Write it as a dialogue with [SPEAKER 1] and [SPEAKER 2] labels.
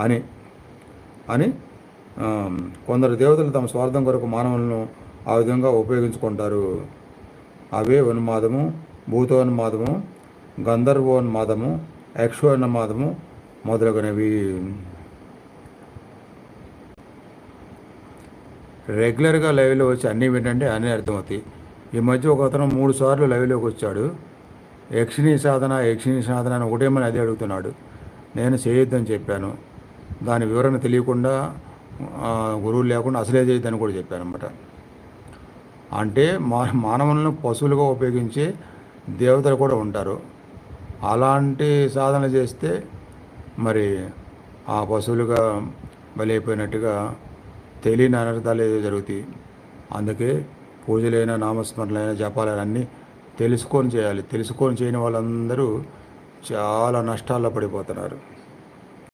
[SPEAKER 1] అని అని కొందరు దేవతలు తమ స్వార్థం కొరకు మానవులను ఆ విధంగా ఉపయోగించుకుంటారు. అవే ఉన్మాదము, భూతోన్మాదము, గంధర్వోన్మాదము, యక్షోన్మాదము మొదలగునవి. రెగ్యులర్గా లైవ్లో వచ్చి అన్నీ ఏంటంటే అన్నీ అర్థమవుతాయి. ఈ మధ్య ఒక అతను 3 సార్లు లైవ్లోకి వచ్చాడు. యక్షిణీ సాధన అని ఒకటేమని అదే అడుగుతున్నాడు. నేను చేయొద్దని చెప్పాను. దాని వివరణ తెలియకుండా గురువు లేకుండా అసలే చేయొద్దని కూడా చెప్పాను అనమాట. అంటే మానవులను పశువులుగా ఉపయోగించే దేవతలు కూడా ఉంటారు. అలాంటి సాధన చేస్తే మరి ఆ పశువులుగా బలైపోయినట్టుగా తెలియని అనర్థాలు ఏదో జరుగుతాయి. అందుకే పూజలైన, నామస్మరణలైన, జపాలైన అన్నీ తెలుసుకొని చేయాలి. తెలుసుకొని చేయని వాళ్ళందరూ చాలా నష్టాల్లో పడిపోతున్నారు.